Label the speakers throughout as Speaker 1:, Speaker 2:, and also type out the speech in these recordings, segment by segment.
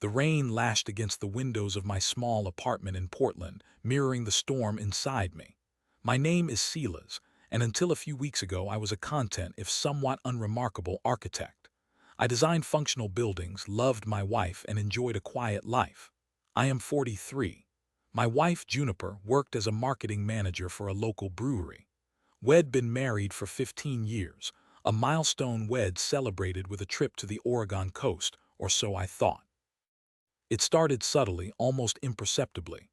Speaker 1: The rain lashed against the windows of my small apartment in Portland, mirroring the storm inside me. My name is Silas, and until a few weeks ago I was a content, if somewhat unremarkable, architect. I designed functional buildings, loved my wife, and enjoyed a quiet life. I am 43. My wife, Juniper, worked as a marketing manager for a local brewery. We'd been married for 15 years, a milestone we'd celebrated with a trip to the Oregon coast, or so I thought. It started subtly, almost imperceptibly.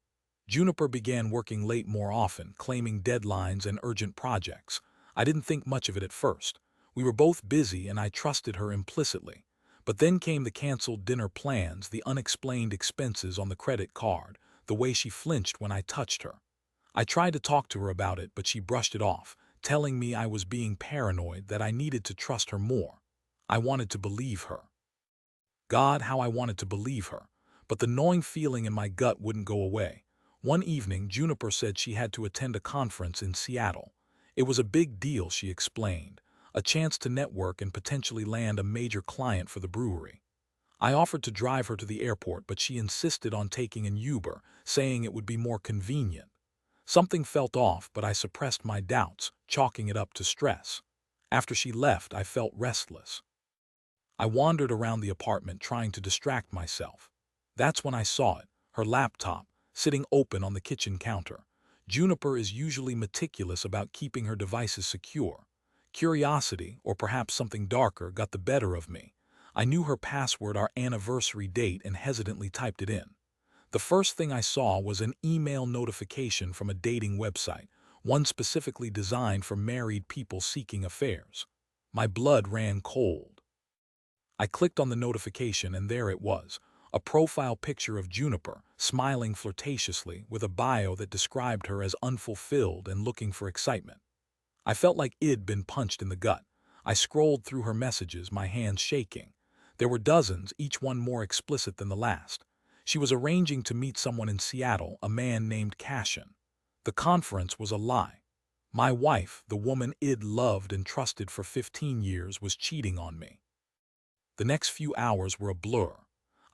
Speaker 1: Juniper began working late more often, claiming deadlines and urgent projects. I didn't think much of it at first. We were both busy and I trusted her implicitly. But then came the canceled dinner plans, the unexplained expenses on the credit card, the way she flinched when I touched her. I tried to talk to her about it, but she brushed it off, telling me I was being paranoid, that I needed to trust her more. I wanted to believe her. God, how I wanted to believe her. But the gnawing feeling in my gut wouldn't go away. One evening, Juniper said she had to attend a conference in Seattle. It was a big deal, she explained, a chance to network and potentially land a major client for the brewery. I offered to drive her to the airport, but she insisted on taking an Uber, saying it would be more convenient. Something felt off, but I suppressed my doubts, chalking it up to stress. After she left, I felt restless. I wandered around the apartment trying to distract myself. That's when I saw it, her laptop, sitting open on the kitchen counter. Juniper is usually meticulous about keeping her devices secure. Curiosity, or perhaps something darker, got the better of me. I knew her password, our anniversary date, and hesitantly typed it in. The first thing I saw was an email notification from a dating website, one specifically designed for married people seeking affairs. My blood ran cold. I clicked on the notification and there it was, a profile picture of Juniper, smiling flirtatiously with a bio that described her as unfulfilled and looking for excitement. I felt like I'd been punched in the gut. I scrolled through her messages, my hands shaking. There were dozens, each one more explicit than the last. She was arranging to meet someone in Seattle, a man named Cashin. The conference was a lie. My wife, the woman I'd loved and trusted for 15 years, was cheating on me. The next few hours were a blur.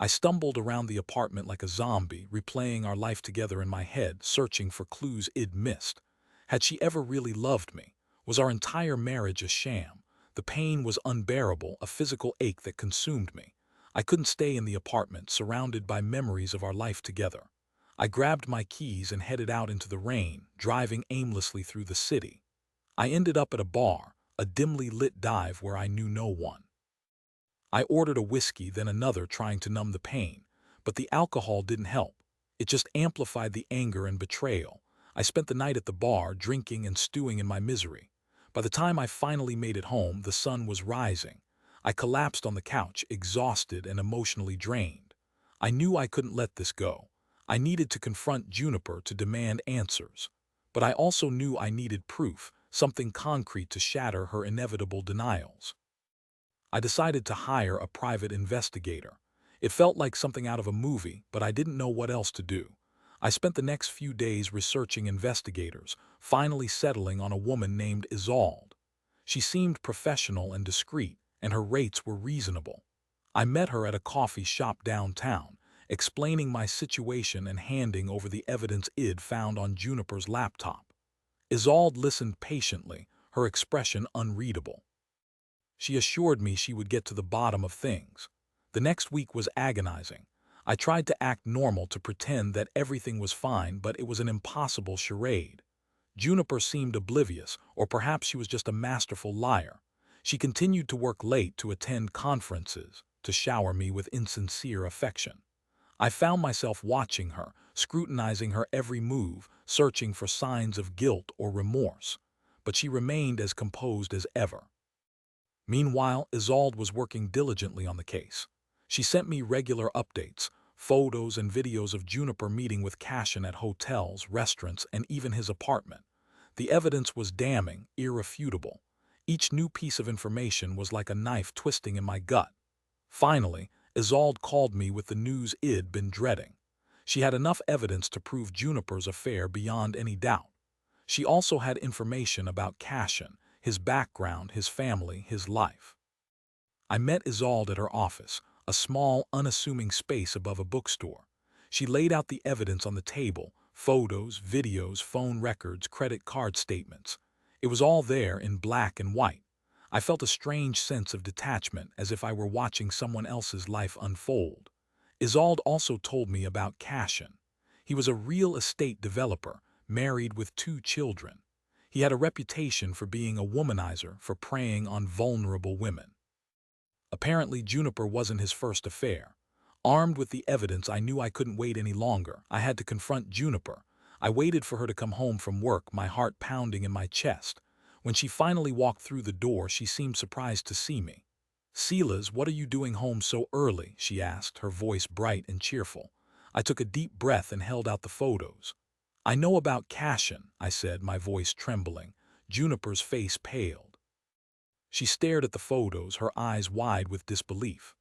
Speaker 1: I stumbled around the apartment like a zombie, replaying our life together in my head, searching for clues I'd missed. Had she ever really loved me? Was our entire marriage a sham? The pain was unbearable, a physical ache that consumed me. I couldn't stay in the apartment, surrounded by memories of our life together. I grabbed my keys and headed out into the rain, driving aimlessly through the city. I ended up at a bar, a dimly lit dive where I knew no one. I ordered a whiskey, then another, trying to numb the pain, but the alcohol didn't help. It just amplified the anger and betrayal. I spent the night at the bar, drinking and stewing in my misery. By the time I finally made it home, the sun was rising. I collapsed on the couch, exhausted and emotionally drained. I knew I couldn't let this go. I needed to confront Juniper, to demand answers. But I also knew I needed proof, something concrete to shatter her inevitable denials. I decided to hire a private investigator. It felt like something out of a movie, but I didn't know what else to do. I spent the next few days researching investigators, finally settling on a woman named Isolde. She seemed professional and discreet, and her rates were reasonable. I met her at a coffee shop downtown, explaining my situation and handing over the evidence I'd found on Juniper's laptop. Isolde listened patiently, her expression unreadable. She assured me she would get to the bottom of things. The next week was agonizing. I tried to act normal, to pretend that everything was fine, but it was an impossible charade. Juniper seemed oblivious, or perhaps she was just a masterful liar. She continued to work late, to attend conferences, to shower me with insincere affection. I found myself watching her, scrutinizing her every move, searching for signs of guilt or remorse. But she remained as composed as ever. Meanwhile, Isolde was working diligently on the case. She sent me regular updates, photos and videos of Juniper meeting with Cashin at hotels, restaurants, and even his apartment. The evidence was damning, irrefutable. Each new piece of information was like a knife twisting in my gut. Finally, Isolde called me with the news I'd been dreading. She had enough evidence to prove Juniper's affair beyond any doubt. She also had information about Cashin, his background, his family, his life. I met Isolde at her office, a small, unassuming space above a bookstore. She laid out the evidence on the table: photos, videos, phone records, credit card statements. It was all there in black and white. I felt a strange sense of detachment, as if I were watching someone else's life unfold. Isolde also told me about Cashin. He was a real estate developer, married with 2 children. He had a reputation for being a womanizer, for preying on vulnerable women. Apparently, Juniper wasn't his first affair. Armed with the evidence, I knew I couldn't wait any longer. I had to confront Juniper. I waited for her to come home from work, my heart pounding in my chest. When she finally walked through the door, she seemed surprised to see me. "Silas, what are you doing home so early?" she asked, her voice bright and cheerful. I took a deep breath and held out the photos. "I know about Cashin," I said, my voice trembling. Juniper's face paled. She stared at the photos, her eyes wide with disbelief.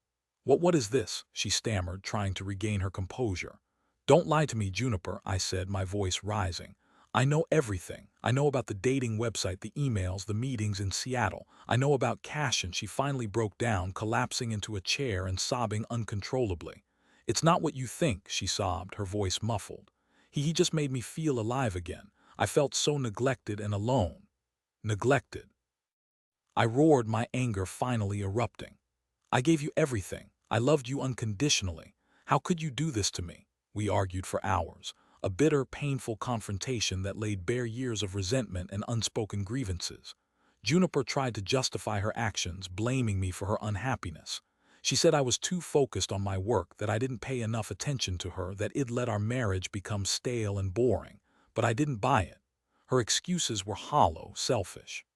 Speaker 1: What is this?" she stammered, trying to regain her composure. "Don't lie to me, Juniper," I said, my voice rising. "I know everything. I know about the dating website, the emails, the meetings in Seattle. I know about Cash." And she finally broke down, collapsing into a chair and sobbing uncontrollably. "It's not what you think," she sobbed, her voice muffled. He just made me feel alive again. I felt so neglected and alone." "Neglected?" I roared, my anger finally erupting. "I gave you everything. I loved you unconditionally. How could you do this to me?" We argued for hours, a bitter, painful confrontation that laid bare years of resentment and unspoken grievances. Juniper tried to justify her actions, blaming me for her unhappiness. She said I was too focused on my work, that I didn't pay enough attention to her, that it'd let our marriage become stale and boring. But I didn't buy it. Her excuses were hollow, selfish.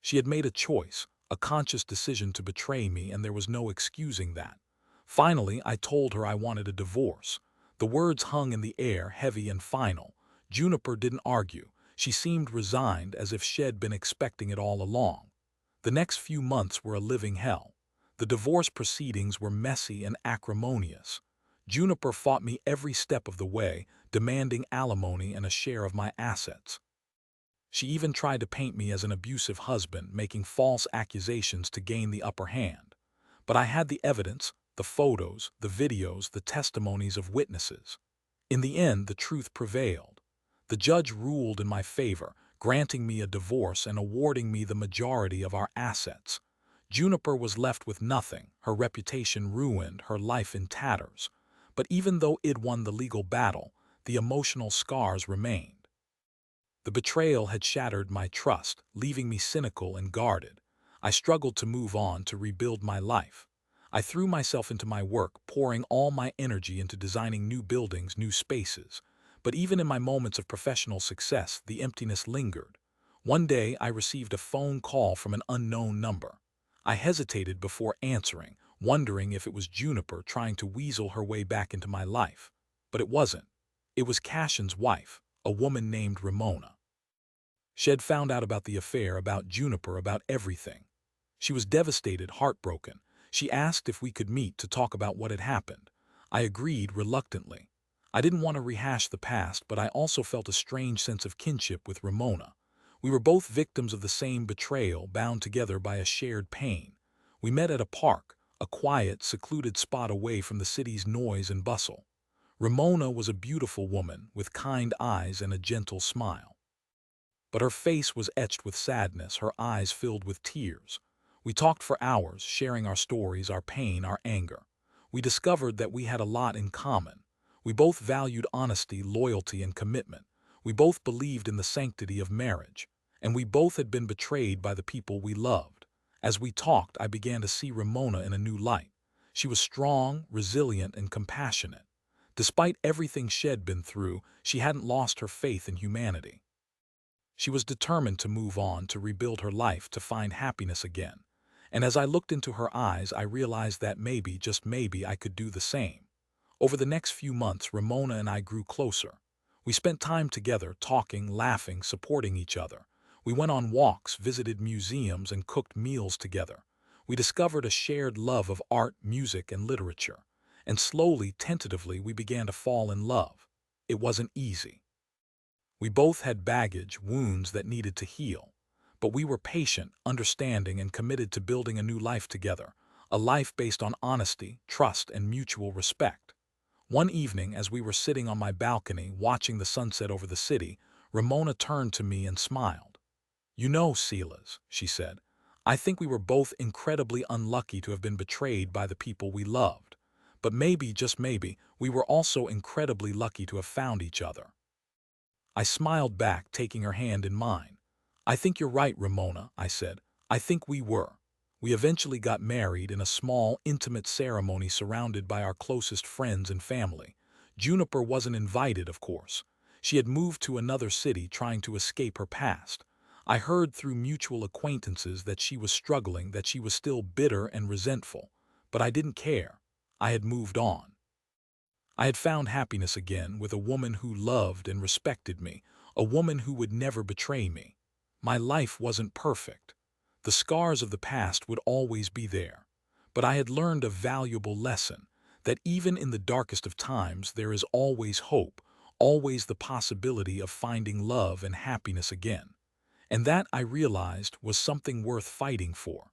Speaker 1: She had made a choice, a conscious decision to betray me, and there was no excusing that. Finally, I told her I wanted a divorce. The words hung in the air, heavy and final. Juniper didn't argue. She seemed resigned, as if she'd been expecting it all along. The next few months were a living hell. The divorce proceedings were messy and acrimonious. Juniper fought me every step of the way, demanding alimony and a share of my assets. She even tried to paint me as an abusive husband, making false accusations to gain the upper hand. But I had the evidence, the photos, the videos, the testimonies of witnesses. In the end, the truth prevailed. The judge ruled in my favor, granting me a divorce and awarding me the majority of our assets. Juniper was left with nothing, her reputation ruined, her life in tatters. But even though it won the legal battle, the emotional scars remained. The betrayal had shattered my trust, leaving me cynical and guarded. I struggled to move on, to rebuild my life. I threw myself into my work, pouring all my energy into designing new buildings, new spaces. But even in my moments of professional success, the emptiness lingered. One day, I received a phone call from an unknown number. I hesitated before answering, wondering if it was Juniper trying to weasel her way back into my life. But it wasn't. It was Cashin's wife, a woman named Ramona. She had found out about the affair, about Juniper, about everything. She was devastated, heartbroken. She asked if we could meet to talk about what had happened. I agreed reluctantly. I didn't want to rehash the past, but I also felt a strange sense of kinship with Ramona. We were both victims of the same betrayal, bound together by a shared pain. We met at a park, a quiet, secluded spot away from the city's noise and bustle. Ramona was a beautiful woman, with kind eyes and a gentle smile. But her face was etched with sadness, her eyes filled with tears. We talked for hours, sharing our stories, our pain, our anger. We discovered that we had a lot in common. We both valued honesty, loyalty, and commitment. We both believed in the sanctity of marriage. And we both had been betrayed by the people we loved. As we talked, I began to see Ramona in a new light. She was strong, resilient, and compassionate. Despite everything she'd been through, she hadn't lost her faith in humanity. She was determined to move on, to rebuild her life, to find happiness again. And as I looked into her eyes, I realized that maybe, just maybe, I could do the same. Over the next few months, Ramona and I grew closer. We spent time together, talking, laughing, supporting each other. We went on walks, visited museums, and cooked meals together. We discovered a shared love of art, music, and literature. And slowly, tentatively, we began to fall in love. It wasn't easy. We both had baggage, wounds that needed to heal. But we were patient, understanding, and committed to building a new life together. a life based on honesty, trust, and mutual respect. One evening, as we were sitting on my balcony watching the sunset over the city, Ramona turned to me and smiled. "You know, Silas," she said, "I think we were both incredibly unlucky to have been betrayed by the people we loved. But maybe, just maybe, we were also incredibly lucky to have found each other." I smiled back, taking her hand in mine. "I think you're right, Ramona," I said. "I think we were." We eventually got married in a small, intimate ceremony surrounded by our closest friends and family. Juniper wasn't invited, of course. She had moved to another city trying to escape her past. I heard through mutual acquaintances that she was struggling, that she was still bitter and resentful. But I didn't care. I had moved on. I had found happiness again with a woman who loved and respected me, a woman who would never betray me. My life wasn't perfect. The scars of the past would always be there. But I had learned a valuable lesson, that even in the darkest of times there is always hope, always the possibility of finding love and happiness again. And that, I realized, was something worth fighting for.